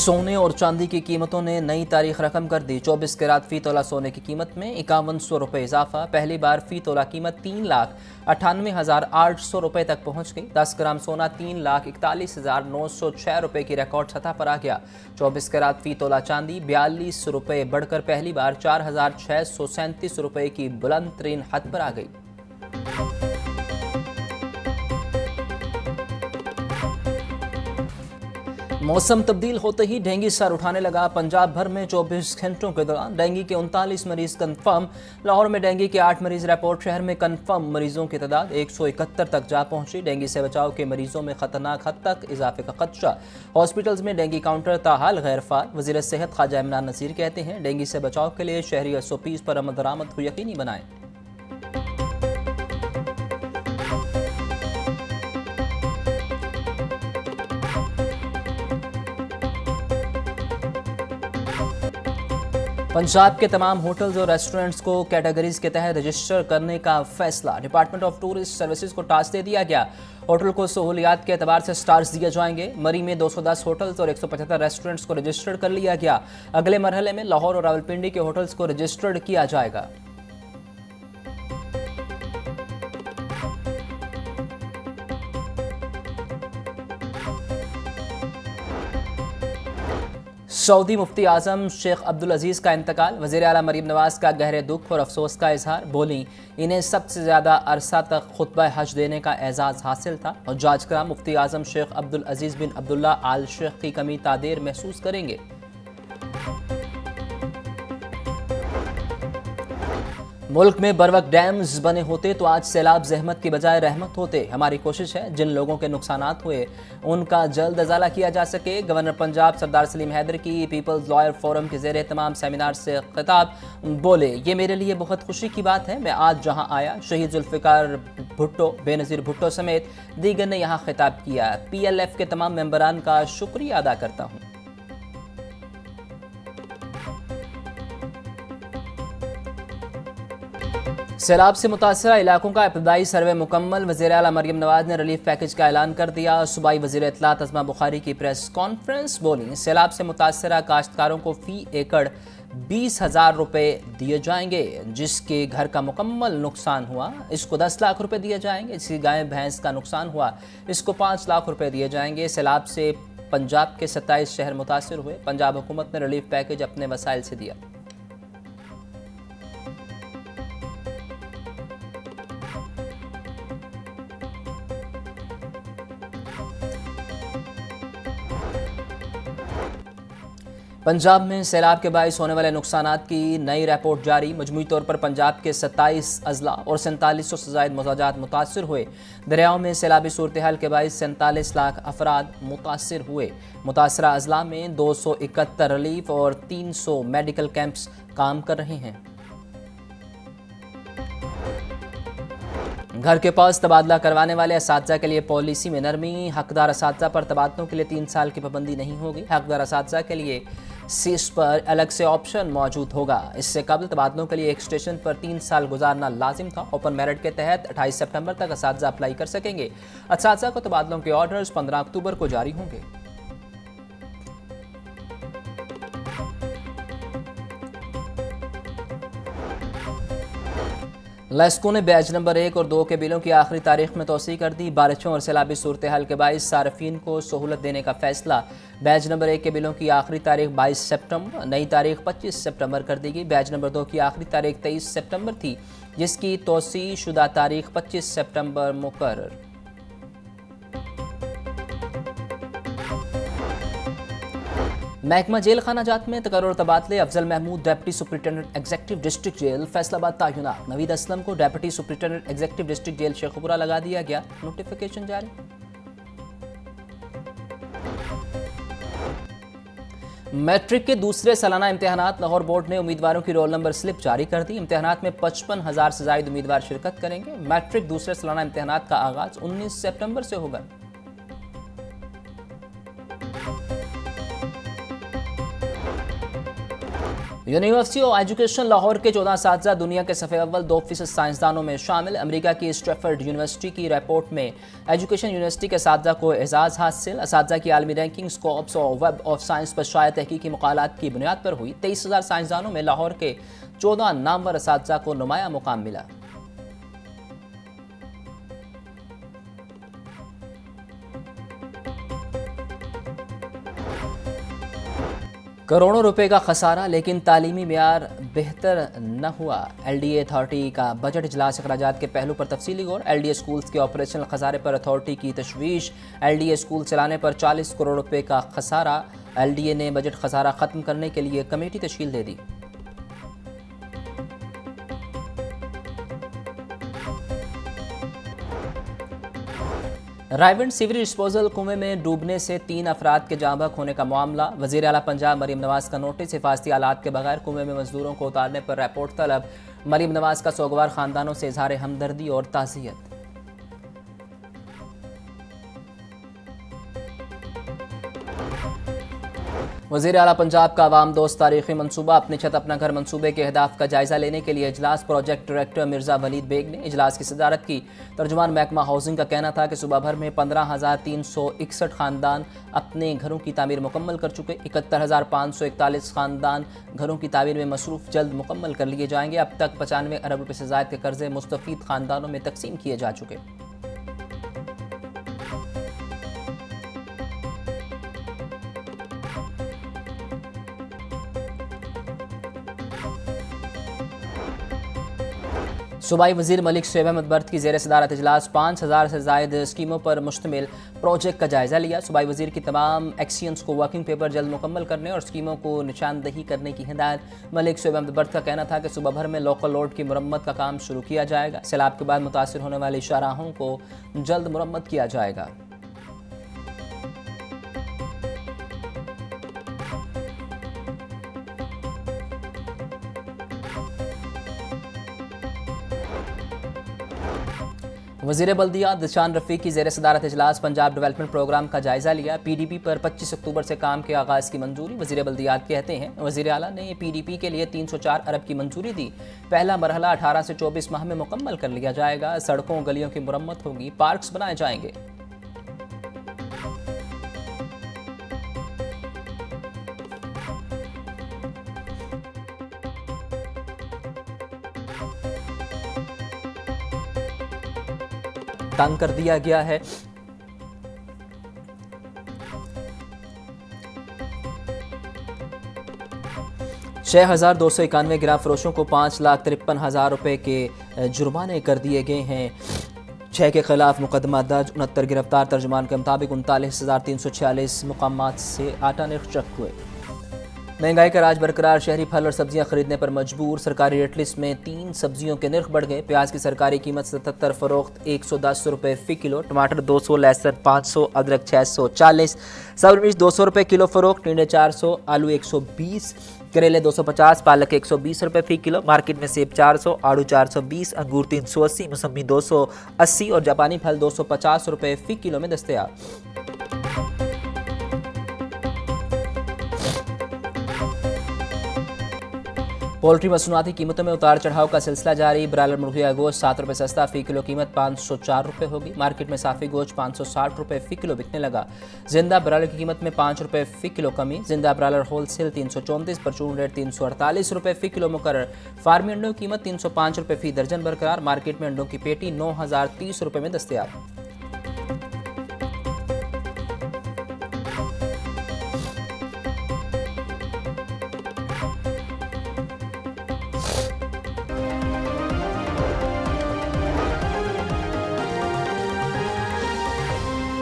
सोने और चांदी की कीमतों ने नई तारीख रकम कर दी। 24 कैरात फी तोला सोने की कीमत में 5100 रुपये इजाफा। पहली बार फी तोला कीमत 3,98,800 रुपये तक पहुंच गई। 10 ग्राम सोना 3,41,906 रुपये की रिकॉर्ड सतह पर आ गया। 24 कैरात फी तोला चांदी 42 रुपये बढ़कर पहली बार 4,637 रुपये की बुलंद तरीन हद पर आ गई। मौसम तब्दील होते ही डेंगू सर उठाने लगा। पंजाब भर में 24 घंटों के दौरान डेंगू के 39 मरीज कंफर्म। लाहौर में डेंगू के 8 मरीज रिपोर्ट। शहर में कंफर्म मरीजों की तादाद 171 तक जा पहुंची। डेंगू से बचाव के मरीजों में खतरनाक हद तक इजाफे का खदशा। हॉस्पिटल्स में डेंगू काउंटर ताहाल गैर फाल। वज़ीर सेहत ख्वाजा इमरान नज़ीर कहते हैं डेंगू से बचाव के लिए शहरी SOPs पर अमल दरामद को यकीनी बनाएं। पंजाब के तमाम होटल्स और रेस्टोरेंट्स को कैटेगरीज के तहत रजिस्टर करने का फैसला। डिपार्टमेंट ऑफ टूरिस्ट सर्विसेज को टास्क दे दिया गया। होटल को सहूलियात के एतबार से स्टार्स दिए जाएंगे। मरी में 210 होटल्स और 175 रेस्टोरेंट्स को रजिस्टर्ड कर लिया गया। अगले मरहले में लाहौर और रावलपिंडी के होटल्स को रजिस्टर्ड किया जाएगा। सऊदी मुफ्ती आजम शेख अब्दुल अजीज़ का इंतकाल। वज़ीर आला मरीम नवाज का गहरे दुख और अफसोस का इजहार। बोली इन्हें सबसे ज़्यादा अरसा तक खुतबा हज देने का एजाज़ हासिल था। और जाज कराम मुफ्ती आजम शेख अब्दुल अजीज़ बिन अब्दुल्ला आल शेख की कमी तादेर महसूस करेंगे। मुल्क में बर वक्त डैम्स बने होते तो आज सैलाब जहमत की बजाय रहमत होते। हमारी कोशिश है जिन लोगों के नुकसानात हुए उनका जल्द अजाला किया जा सके। गवर्नर पंजाब सरदार सलीम हैदर की पीपल्स लॉयर फोरम के ज़ेरे तमाम सेमिनार से खिताब। बोले ये मेरे लिए बहुत खुशी की बात है। मैं आज जहां आया शहीद जुल्फ़िकार भुट्टो बेनज़ीर भुट्टो समेत दीगर ने यहाँ खिताब किया। PLF के तमाम मेंबरान का शुक्रिया अदा करता हूँ। सैलाब से मुतासरा इलाकों का इब्तदाई सर्वे मुकम्मल। वज़ीर आला मरीम नवाज ने रिलीफ पैकेज का ऐलान कर दिया। सूबाई वज़ीर इत्तलात अज़मा बुखारी की प्रेस कॉन्फ्रेंस। बोली सैलाब से मुतासरा काश्तकारों को फ़ी एकड़ 20,000 रुपये दिए जाएंगे। जिसके घर का मुकम्मल नुकसान हुआ इसको 10 लाख रुपये दिए जाएंगे। जिसकी गाय भैंस का नुकसान हुआ इसको 5 लाख रुपये दिए जाएंगे। सैलाब से पंजाब के 27 शहर मुतासर हुए। पंजाब हुकूमत ने रिलीफ पैकेज अपने वसाइल से दिया। पंजाब में सैलाब के बाइस होने वाले नुकसानात की नई रिपोर्ट जारी। मजमूई तौर पर पंजाब के 27 अजला और 4700 से ज़ायद मज़ाजात मुतासर हुए। दरियाओं में सैलाबी सूरत हाल के बाइस 47 लाख अफराद मुतासर हुए। मुतासरा अजला में 271 रिलीफ और 300 मेडिकल कैंप्स काम कर रहे हैं। घर के पास तबादला करवाने वाले असातिज़ा के लिए पॉलिसी में नरमी। हकदार असातिज़ा पर तबादलों के लिए 3 साल की पाबंदी नहीं होगी। हकदार असातिज़ा के लिए सीस पर अलग से ऑप्शन मौजूद होगा। इससे कबल तबादलों के लिए एक स्टेशन पर 3 साल गुजारना लाजिम था। ओपन मेरिट के तहत 28 सितंबर तक असातिज़ा अप्लाई कर सकेंगे। असातिज़ा को तबादलों के ऑर्डर्स 15 अक्टूबर को जारी होंगे। लेस्को ने बैच नंबर 1 और 2 के बिलों की आखिरी तारीख में तोसी कर दी। बारिशों और सैलाबी सूरत हाल के बाइस सार्फिन को सहूलत देने का फैसला। बैच नंबर 1 के बिलों की आखिरी तारीख 22 सितंबर, नई तारीख 25 सितंबर कर दी गई। बैच नंबर 2 की आखिरी तारीख 23 सितंबर थी जिसकी तोसी शुदा तारीख 25 सितंबर मुकर्रर। महकमा जेल खाना जात में तकर्रुर तबादले। Afzal Mahmood deputy superintendent executive district jail Faisalabad तैनात। नवीद असलम को deputy superintendent executive district jail Sheikhupura लगा दिया गया। नोटिफिकेशन जारी। मैट्रिक के दूसरे सालाना इम्तिहानात। लाहौर बोर्ड ने उम्मीदवारों की रोल नंबर स्लिप जारी कर दी। इम्तिहानात में 55,000 से ज़ायद उम्मीदवार शिरकत करेंगे। मैट्रिक दूसरे सालाना इम्तिहानात का आगाज 19 सितंबर से होगा। यूनिवर्सिटी ऑफ एजुकेशन लाहौर के 14 असातिज़ा दुनिया के सफ़े अव्वल 2% साइंसदानों में शामिल। अमेरिका की स्ट्रैफर्ड यूनिवर्सिटी की रिपोर्ट में एजुकेशन यूनिवर्सिटी के असातिज़ा को एजाज़ हासिल। असातिज़ा की आलमी रैंकिंग स्कोप्स और वेब ऑफ साइंस पर शाया तहकीकी मकालात की बुनियाद पर हुई। 23,000 साइंसदानों में लाहौर के 14 नामवर असातिज़ा को नुमाया मुकाम मिला। करोड़ों रुपए का खसारा, लेकिन तालीमी मेयार बेहतर न हुआ। LDA अथॉरिटी का बजट इजलास अखराजात के पहलू पर तफसीली गौर। LDA स्कूल्स के ऑपरेशनल खसारे पर अथॉरिटी की तशवीश। LDA स्कूल चलाने पर 40 करोड़ रुपए का खसारा। LDA ने बजट खसारा खत्म करने के लिए कमेटी तश्कील दे दी। रायविंड सीवरेज डिस्पोजल कुएं में डूबने से 3 अफराद के जाँ बहक होने का मामला। वज़ीर आला पंजाब मरीम नवाज का नोटिस। हिफाजती आलात के बगैर कुएं में मजदूरों को उतारने पर रिपोर्ट तलब। मरीम नवाज का सोगवार खानदानों से इजहार हमदर्दी और ताज़ियत। वज़ीर आला पंजाब का अवाम दोस्त तारीखी मनसूबा। अपनी छत अपना घर मनसूबे के अहदाफ का जायजा लेने के लिए इजलास। प्रोजेक्ट डायरेक्टर मिर्जा वलीद बेग ने इजलास की सदारत की। तर्जुमान महकमा हाउसिंग का कहना था कि सूबा भर में 15,361 खानदान अपने घरों की तामीर मुकम्मल कर चुके। 71,541 खानदान घरों की तामीर में मसरूफ जल्द मुकम्मल कर लिए जाएंगे। अब तक 95 अरब रुपये से ज़ायद के कर्जे मुस्तफ़ीद खानदानों में तकसीम किए जा चुके। सूबाई वज़ीर मलिक शोएब अहमद बर्द की ज़ेर सदारत इजलास। 5,000 से ज़ायद स्कीमों पर मुश्तमिल प्रोजेक्ट का जायज़ा लिया। सूबाई वज़ीर की तमाम एक्शियंस को वर्किंग पेपर जल्द मुकम्मल करने और स्कीमों को निशानदही करने की हिदायत। मलिक शोएब अहमद बर्द का कहना था कि सूबा भर में लोकल रोड की मुरम्मत का काम शुरू किया जाएगा। सैलाब के बाद मुतासिर होने वाली शाहराहों को जल्द मुरम्मत किया जाएगा। वज़ीर बल्दियात दिशान रफ़ीक की ज़ेर सदारत इजलास। पंजाब डेवलपमेंट प्रोग्राम का जायज़ा लिया। PDP पर 25 अक्टूबर से काम के आगाज़ की मंजूरी। वज़ीर बल्दियात कहते हैं वज़ीर आला ने PDP के लिए 304 अरब की मंजूरी दी। पहला मरहला 18 से 24 माह में मुकम्मल कर लिया जाएगा। सड़कों गलियों की मुरम्मत होगी, पार्क्स बनाए जाएंगे। तंग कर दिया गया है। छह 6,291 गिरा फरोशों को 5,53,000 रुपए के जुर्माने कर दिए गए हैं। 6 के खिलाफ मुकदमा दर्ज। 69 गिरफ्तार। तर्जुमान के मुताबिक 39,346 मुकामात से आटा निर्ख चक हुए। महंगाई का राज बरकरार। शहरी फल और सब्जियां खरीदने पर मजबूर। सरकारी रेट लिस्ट में 3 सब्जियों के निर्ख बढ़ गए। प्याज की सरकारी कीमत 77 फरोख्त 110 रुपये फ़ी किलो। टमाटर 200, लहसुन 500, अदरक 640, सब्ज़ मिर्च 200 रुपये किलो फरोख्त। टिंडे 400, आलू 120, करेले 250, पालक 120 रुपये फ़ी किलो। मार्केट में सेब 400, आड़ू 420, अंगूर 380, मौसमी 280 और जापानी फल 250 रुपये फ़ी किलो में दस्तयाब। पोल्ट्री मसनूआती कीमतों में उतार चढ़ाव का सिलसिला जारी। ब्रायलर मुर्गिया गोश्त 7 रुपये सस्ता। फ़ी किलो कीमत 504 रुपये होगी। मार्केट में साफ़ी गोश्त 560 रुपये फ़ी किलो बिकने लगा। जिंदा ब्रायलर की कीमत में 5 रुपये फ़ी किलो कमी। जिंदा ब्रायलर होलसेल 334, परचून रेट 348 रुपये फ़ी किलो मुकर्रर। फार्मी अंडों की कीमत 305 रुपये फ़ी दर्जन बरकरार। मार्केट में अंडों की पेटी 9,030 रुपये में दस्तयाब।